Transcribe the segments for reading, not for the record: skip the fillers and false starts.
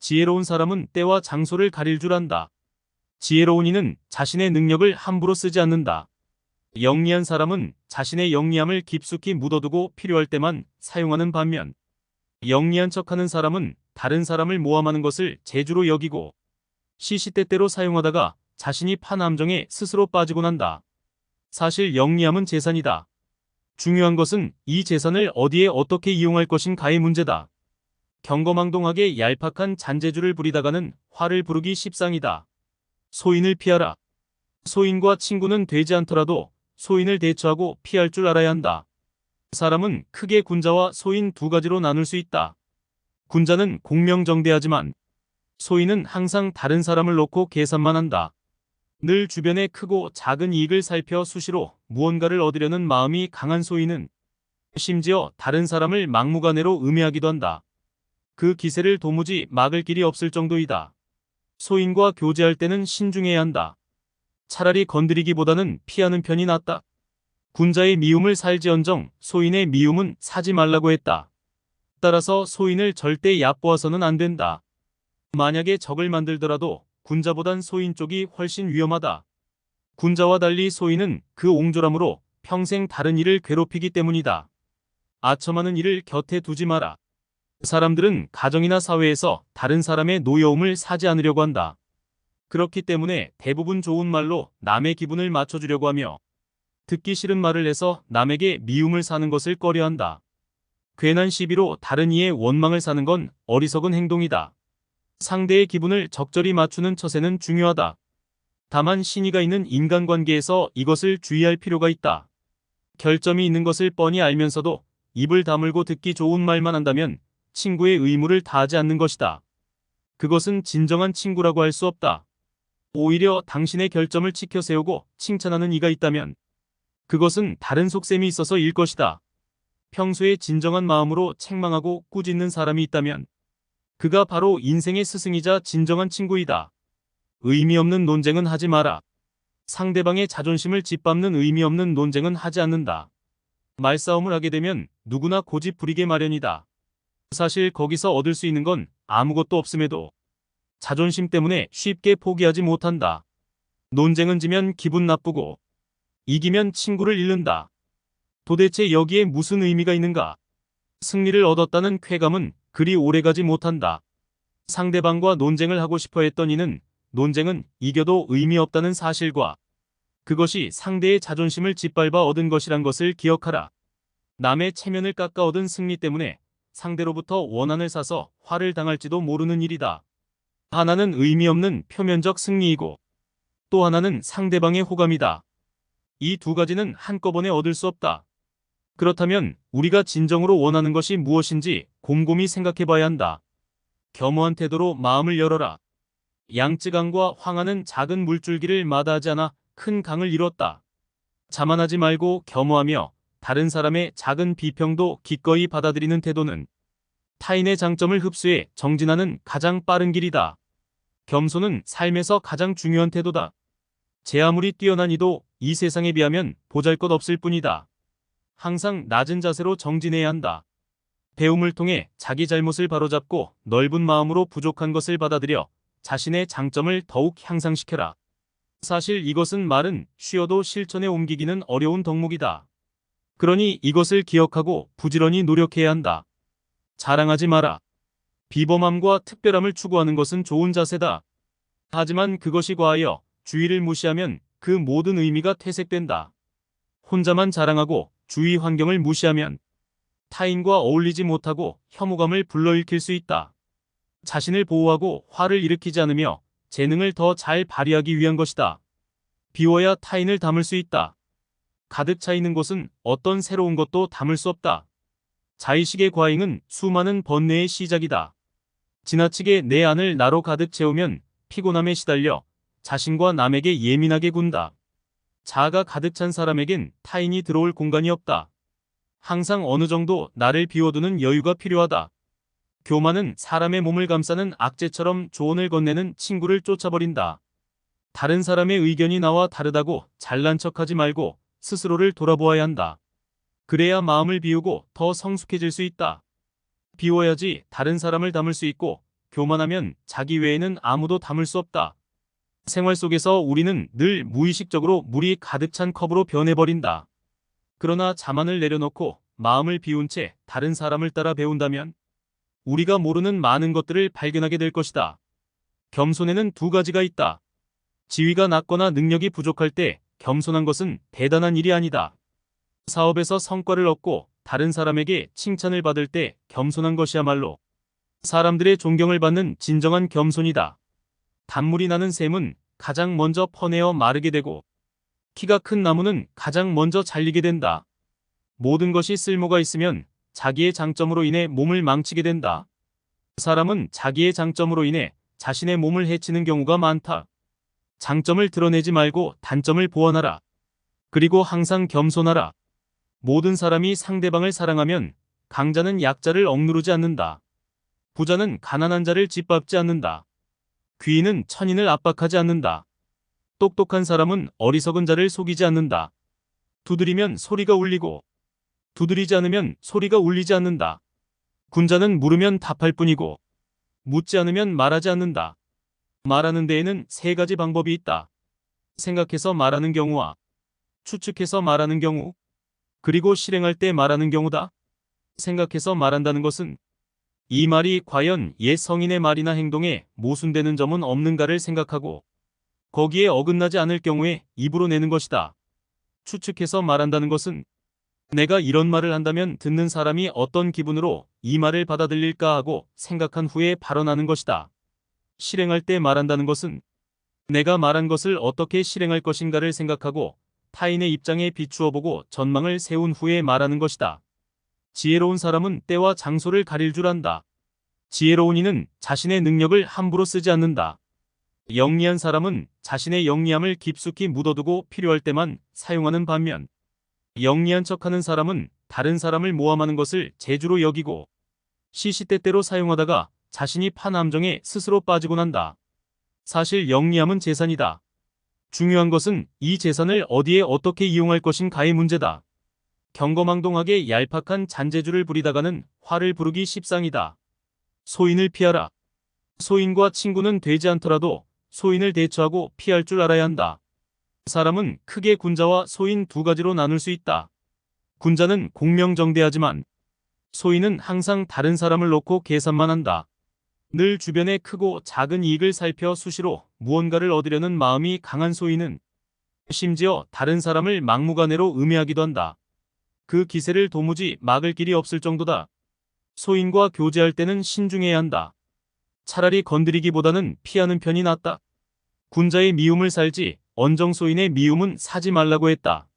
지혜로운 사람은 때와 장소를 가릴 줄 안다. 지혜로운 이는 자신의 능력을 함부로 쓰지 않는다. 영리한 사람은 자신의 영리함을 깊숙이 묻어두고 필요할 때만 사용하는 반면, 영리한 척하는 사람은 다른 사람을 모함하는 것을 재주로 여기고 시시때때로 사용하다가 자신이 판 함정에 스스로 빠지곤 한다. 사실 영리함은 재산이다. 중요한 것은 이 재산을 어디에 어떻게 이용할 것인가의 문제다. 경거망동하게 얄팍한 잔재주를 부리다가는 화를 부르기 십상이다. 소인을 피하라. 소인과 친구는 되지 않더라도 소인을 대처하고 피할 줄 알아야 한다. 사람은 크게 군자와 소인 두 가지로 나눌 수 있다. 군자는 공명정대하지만 소인은 항상 다른 사람을 놓고 계산만 한다. 늘 주변의 크고 작은 이익을 살펴 수시로 무언가를 얻으려는 마음이 강한 소인은 심지어 다른 사람을 막무가내로 음해하기도 한다. 그 기세를 도무지 막을 길이 없을 정도이다. 소인과 교제할 때는 신중해야 한다. 차라리 건드리기보다는 피하는 편이 낫다. 군자의 미움을 살지언정 소인의 미움은 사지 말라고 했다. 따라서 소인을 절대 얕보아서는 안 된다. 만약에 적을 만들더라도 군자보단 소인 쪽이 훨씬 위험하다. 군자와 달리 소인은 그 옹졸함으로 평생 다른 이를 괴롭히기 때문이다. 아첨하는 이를 곁에 두지 마라. 사람들은 가정이나 사회에서 다른 사람의 노여움을 사지 않으려고 한다. 그렇기 때문에 대부분 좋은 말로 남의 기분을 맞춰주려고 하며 듣기 싫은 말을 해서 남에게 미움을 사는 것을 꺼려한다. 괜한 시비로 다른 이의 원망을 사는 건 어리석은 행동이다. 상대의 기분을 적절히 맞추는 처세는 중요하다. 다만 신의가 있는 인간관계에서 이것을 주의할 필요가 있다. 결점이 있는 것을 뻔히 알면서도 입을 다물고 듣기 좋은 말만 한다면 친구의 의무를 다하지 않는 것이다. 그것은 진정한 친구라고 할 수 없다. 오히려 당신의 결점을 치켜 세우고 칭찬하는 이가 있다면 그것은 다른 속셈이 있어서일 것이다. 평소에 진정한 마음으로 책망하고 꾸짖는 사람이 있다면 그가 바로 인생의 스승이자 진정한 친구이다. 의미 없는 논쟁은 하지 마라. 상대방의 자존심을 짓밟는 의미 없는 논쟁은 하지 않는다. 말싸움을 하게 되면 누구나 고집 부리게 마련이다. 사실 거기서 얻을 수 있는 건 아무것도 없음에도 자존심 때문에 쉽게 포기하지 못한다. 논쟁은 지면 기분 나쁘고 이기면 친구를 잃는다. 도대체 여기에 무슨 의미가 있는가? 승리를 얻었다는 쾌감은 그리 오래가지 못한다. 상대방과 논쟁을 하고 싶어 했던 이는 논쟁은 이겨도 의미 없다는 사실과 그것이 상대의 자존심을 짓밟아 얻은 것이란 것을 기억하라. 남의 체면을 깎아 얻은 승리 때문에 상대로부터 원한을 사서 화를 당할지도 모르는 일이다. 하나는 의미 없는 표면적 승리이고 또 하나는 상대방의 호감이다. 이 두 가지는 한꺼번에 얻을 수 없다. 그렇다면 우리가 진정으로 원하는 것이 무엇인지 곰곰이 생각해 봐야 한다. 겸허한 태도로 마음을 열어라. 양쯔강과 황하는 작은 물줄기를 마다하지 않아 큰 강을 이뤘다. 자만하지 말고 겸허하며 다른 사람의 작은 비평도 기꺼이 받아들이는 태도는 타인의 장점을 흡수해 정진하는 가장 빠른 길이다. 겸손은 삶에서 가장 중요한 태도다. 제 아무리 뛰어난 이도 이 세상에 비하면 보잘것없을 뿐이다. 항상 낮은 자세로 정진해야 한다. 배움을 통해 자기 잘못을 바로잡고 넓은 마음으로 부족한 것을 받아들여 자신의 장점을 더욱 향상시켜라. 사실 이것은 말은 쉬어도 실천에 옮기기는 어려운 덕목이다. 그러니 이것을 기억하고 부지런히 노력해야 한다. 자랑하지 마라. 비범함과 특별함을 추구하는 것은 좋은 자세다. 하지만 그것이 과하여 주의를 무시하면 그 모든 의미가 퇴색된다. 혼자만 자랑하고 주위 환경을 무시하면 타인과 어울리지 못하고 혐오감을 불러일으킬 수 있다. 자신을 보호하고 화를 일으키지 않으며 재능을 더 잘 발휘하기 위한 것이다. 비워야 타인을 담을 수 있다. 가득 차 있는 곳은 어떤 새로운 것도 담을 수 없다. 자의식의 과잉은 수많은 번뇌의 시작이다. 지나치게 내 안을 나로 가득 채우면 피곤함에 시달려 자신과 남에게 예민하게 군다. 자아가 가득 찬 사람에겐 타인이 들어올 공간이 없다. 항상 어느 정도 나를 비워두는 여유가 필요하다. 교만은 사람의 몸을 감싸는 악재처럼 조언을 건네는 친구를 쫓아버린다. 다른 사람의 의견이 나와 다르다고 잘난 척하지 말고 스스로를 돌아보아야 한다. 그래야 마음을 비우고 더 성숙해질 수 있다. 비워야지 다른 사람을 담을 수 있고 교만하면 자기 외에는 아무도 담을 수 없다. 생활 속에서 우리는 늘 무의식적으로 물이 가득 찬 컵으로 변해버린다. 그러나 자만을 내려놓고 마음을 비운 채 다른 사람을 따라 배운다면 우리가 모르는 많은 것들을 발견하게 될 것이다. 겸손에는 두 가지가 있다. 지위가 낮거나 능력이 부족할 때 겸손한 것은 대단한 일이 아니다. 사업에서 성과를 얻고 다른 사람에게 칭찬을 받을 때 겸손한 것이야말로 사람들의 존경을 받는 진정한 겸손이다. 단물이 나는 샘은 가장 먼저 퍼내어 마르게 되고 키가 큰 나무는 가장 먼저 잘리게 된다. 모든 것이 쓸모가 있으면 자기의 장점으로 인해 몸을 망치게 된다. 사람은 자기의 장점으로 인해 자신의 몸을 해치는 경우가 많다. 장점을 드러내지 말고 단점을 보완하라. 그리고 항상 겸손하라. 모든 사람이 상대방을 사랑하면 강자는 약자를 억누르지 않는다. 부자는 가난한 자를 짓밟지 않는다. 귀인은 천인을 압박하지 않는다. 똑똑한 사람은 어리석은 자를 속이지 않는다. 두드리면 소리가 울리고 두드리지 않으면 소리가 울리지 않는다. 군자는 물으면 답할 뿐이고 묻지 않으면 말하지 않는다. 말하는 데에는 세 가지 방법이 있다. 생각해서 말하는 경우와 추측해서 말하는 경우, 그리고 실행할 때 말하는 경우다. 생각해서 말한다는 것은 이 말이 과연 옛 성인의 말이나 행동에 모순되는 점은 없는가를 생각하고 거기에 어긋나지 않을 경우에 입으로 내는 것이다. 추측해서 말한다는 것은 내가 이런 말을 한다면 듣는 사람이 어떤 기분으로 이 말을 받아들일까 하고 생각한 후에 발언하는 것이다. 실행할 때 말한다는 것은 내가 말한 것을 어떻게 실행할 것인가를 생각하고 타인의 입장에 비추어 보고 전망을 세운 후에 말하는 것이다. 지혜로운 사람은 때와 장소를 가릴 줄 안다. 지혜로운 이는 자신의 능력을 함부로 쓰지 않는다. 영리한 사람은 자신의 영리함을 깊숙이 묻어두고 필요할 때만 사용하는 반면 영리한 척하는 사람은 다른 사람을 모함하는 것을 재주로 여기고 시시때때로 사용하다가 자신이 판 함정에 스스로 빠지곤 한다. 사실 영리함은 재산이다. 중요한 것은 이 재산을 어디에 어떻게 이용할 것인가의 문제다. 경거망동하게 얄팍한 잔재주를 부리다가는 화를 부르기 십상이다. 소인을 피하라. 소인과 친구는 되지 않더라도 소인을 대처하고 피할 줄 알아야 한다. 사람은 크게 군자와 소인 두 가지로 나눌 수 있다. 군자는 공명정대하지만 소인은 항상 다른 사람을 놓고 계산만 한다. 늘 주변의 크고 작은 이익을 살펴 수시로 무언가를 얻으려는 마음이 강한 소인은 심지어 다른 사람을 막무가내로 음해하기도 한다. 그 기세를 도무지 막을 길이 없을 정도다. 소인과 교제할 때는 신중해야 한다. 차라리 건드리기보다는 피하는 편이 낫다. 군자의 미움을 살지 언정소인의 미움은 사지 말라고 했다.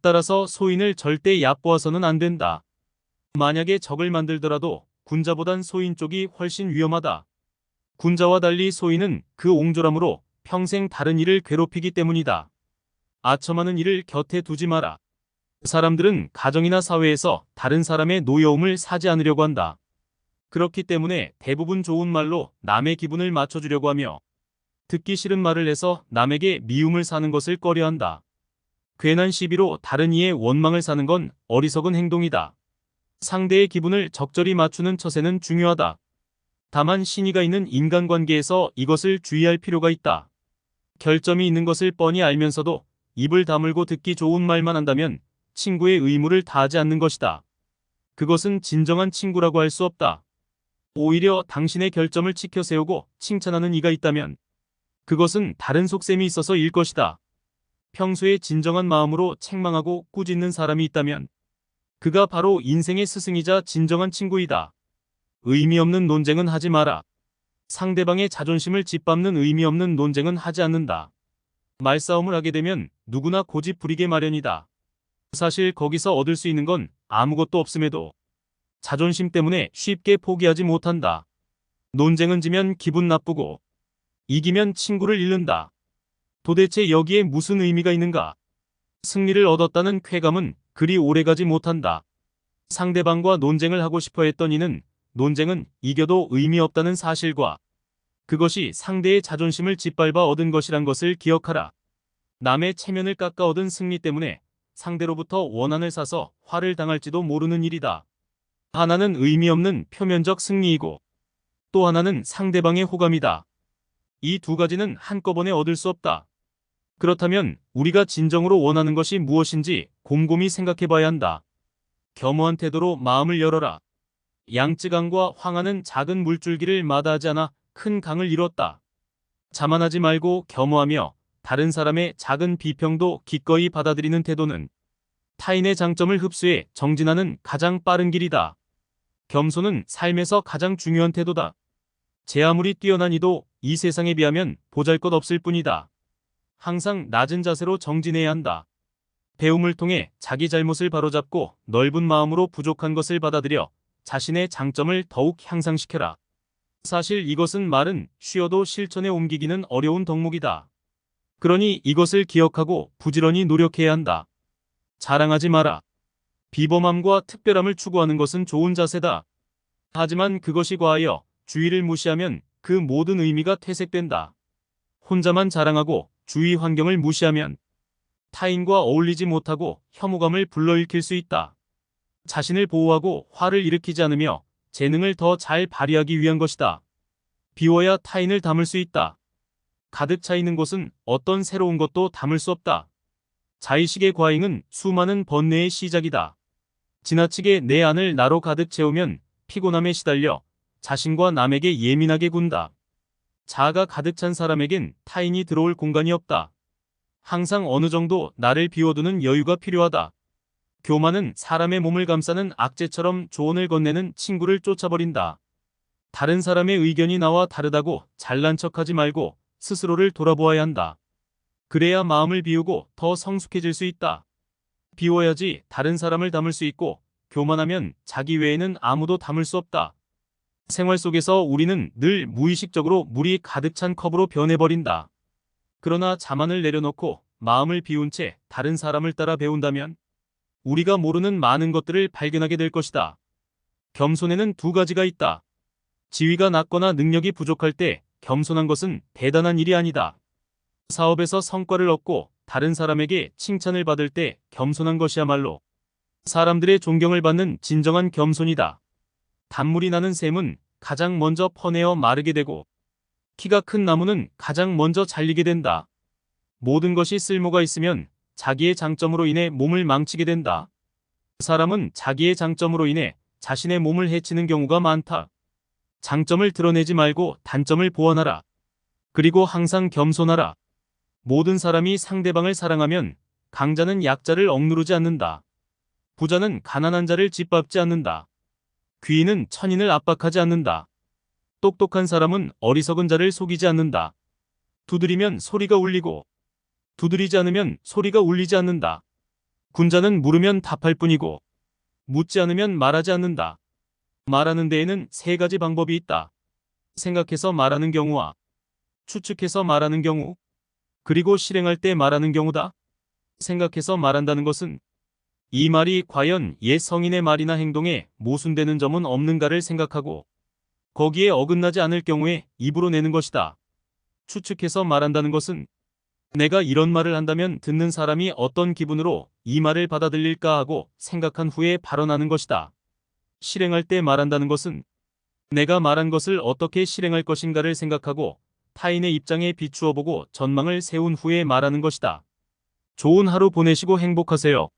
따라서 소인을 절대 얕보아서는 안 된다. 만약에 적을 만들더라도 군자보단 소인 쪽이 훨씬 위험하다. 군자와 달리 소인은 그 옹졸함으로 평생 다른 이를 괴롭히기 때문이다. 아첨하는 이를 곁에 두지 마라. 사람들은 가정이나 사회에서 다른 사람의 노여움을 사지 않으려고 한다. 그렇기 때문에 대부분 좋은 말로 남의 기분을 맞춰주려고 하며 듣기 싫은 말을 해서 남에게 미움을 사는 것을 꺼려한다. 괜한 시비로 다른 이의 원망을 사는 건 어리석은 행동이다. 상대의 기분을 적절히 맞추는 처세는 중요하다. 다만 신의가 있는 인간관계에서 이것을 주의할 필요가 있다. 결점이 있는 것을 뻔히 알면서도 입을 다물고 듣기 좋은 말만 한다면 친구의 의무를 다하지 않는 것이다. 그것은 진정한 친구라고 할 수 없다. 오히려 당신의 결점을 치켜 세우고 칭찬하는 이가 있다면 그것은 다른 속셈이 있어서 일 것이다. 평소에 진정한 마음으로 책망하고 꾸짖는 사람이 있다면 그가 바로 인생의 스승이자 진정한 친구이다. 의미 없는 논쟁은 하지 마라. 상대방의 자존심을 짓밟는 의미 없는 논쟁은 하지 않는다. 말싸움을 하게 되면 누구나 고집 부리게 마련이다. 사실 거기서 얻을 수 있는 건 아무것도 없음에도 자존심 때문에 쉽게 포기하지 못한다. 논쟁은 지면 기분 나쁘고 이기면 친구를 잃는다. 도대체 여기에 무슨 의미가 있는가? 승리를 얻었다는 쾌감은 그리 오래가지 못한다. 상대방과 논쟁을 하고 싶어 했던 이는 논쟁은 이겨도 의미 없다는 사실과 그것이 상대의 자존심을 짓밟아 얻은 것이란 것을 기억하라. 남의 체면을 깎아 얻은 승리 때문에 상대로부터 원한을 사서 화를 당할지도 모르는 일이다. 하나는 의미 없는 표면적 승리이고 또 하나는 상대방의 호감이다. 이 두 가지는 한꺼번에 얻을 수 없다. 그렇다면 우리가 진정으로 원하는 것이 무엇인지 곰곰이 생각해 봐야 한다. 겸허한 태도로 마음을 열어라. 양쯔강과 황하는 작은 물줄기를 마다하지 않아 큰 강을 이뤘다. 자만하지 말고 겸허하며 다른 사람의 작은 비평도 기꺼이 받아들이는 태도는 타인의 장점을 흡수해 정진하는 가장 빠른 길이다. 겸손은 삶에서 가장 중요한 태도다. 제 아무리 뛰어난 이도 이 세상에 비하면 보잘것없을 뿐이다. 항상 낮은 자세로 정진해야 한다. 배움을 통해 자기 잘못을 바로잡고 넓은 마음으로 부족한 것을 받아들여 자신의 장점을 더욱 향상시켜라. 사실 이것은 말은 쉬어도 실천에 옮기기는 어려운 덕목이다. 그러니 이것을 기억하고 부지런히 노력해야 한다. 자랑하지 마라. 비범함과 특별함을 추구하는 것은 좋은 자세다. 하지만 그것이 과하여 주위를 무시하면 그 모든 의미가 퇴색된다. 혼자만 자랑하고 주위 환경을 무시하면 타인과 어울리지 못하고 혐오감을 불러일으킬 수 있다. 자신을 보호하고 화를 일으키지 않으며 재능을 더 잘 발휘하기 위한 것이다. 비워야 타인을 담을 수 있다. 가득 차 있는 곳은 어떤 새로운 것도 담을 수 없다. 자의식의 과잉은 수많은 번뇌의 시작이다. 지나치게 내 안을 나로 가득 채우면 피곤함에 시달려 자신과 남에게 예민하게 군다. 자아가 가득 찬 사람에겐 타인이 들어올 공간이 없다. 항상 어느 정도 나를 비워두는 여유가 필요하다. 교만은 사람의 몸을 감싸는 악재처럼 조언을 건네는 친구를 쫓아버린다. 다른 사람의 의견이 나와 다르다고 잘난 척하지 말고 스스로를 돌아보아야 한다. 그래야 마음을 비우고 더 성숙해질 수 있다. 비워야지 다른 사람을 담을 수 있고 교만하면 자기 외에는 아무도 담을 수 없다. 생활 속에서 우리는 늘 무의식적으로 물이 가득 찬 컵으로 변해버린다. 그러나 자만을 내려놓고 마음을 비운 채 다른 사람을 따라 배운다면 우리가 모르는 많은 것들을 발견하게 될 것이다. 겸손에는 두 가지가 있다. 지위가 낮거나 능력이 부족할 때 겸손한 것은 대단한 일이 아니다. 사업에서 성과를 얻고 다른 사람에게 칭찬을 받을 때 겸손한 것이야말로 사람들의 존경을 받는 진정한 겸손이다. 단물이 나는 샘은 가장 먼저 퍼내어 마르게 되고 키가 큰 나무는 가장 먼저 잘리게 된다. 모든 것이 쓸모가 있으면 자기의 장점으로 인해 몸을 망치게 된다. 사람은 자기의 장점으로 인해 자신의 몸을 해치는 경우가 많다. 장점을 드러내지 말고 단점을 보완하라. 그리고 항상 겸손하라. 모든 사람이 상대방을 사랑하면 강자는 약자를 억누르지 않는다. 부자는 가난한 자를 짓밟지 않는다. 귀인은 천인을 압박하지 않는다. 똑똑한 사람은 어리석은 자를 속이지 않는다. 두드리면 소리가 울리고 두드리지 않으면 소리가 울리지 않는다. 군자는 물으면 답할 뿐이고 묻지 않으면 말하지 않는다. 말하는 데에는 세 가지 방법이 있다. 생각해서 말하는 경우와 추측해서 말하는 경우, 그리고 실행할 때 말하는 경우다. 생각해서 말한다는 것은 이 말이 과연 옛 성인의 말이나 행동에 모순되는 점은 없는가를 생각하고 거기에 어긋나지 않을 경우에 입으로 내는 것이다. 추측해서 말한다는 것은 내가 이런 말을 한다면 듣는 사람이 어떤 기분으로 이 말을 받아들일까 하고 생각한 후에 발언하는 것이다. 실행할 때 말한다는 것은 내가 말한 것을 어떻게 실행할 것인가를 생각하고 타인의 입장에 비추어 보고 전망을 세운 후에 말하는 것이다. 좋은 하루 보내시고 행복하세요.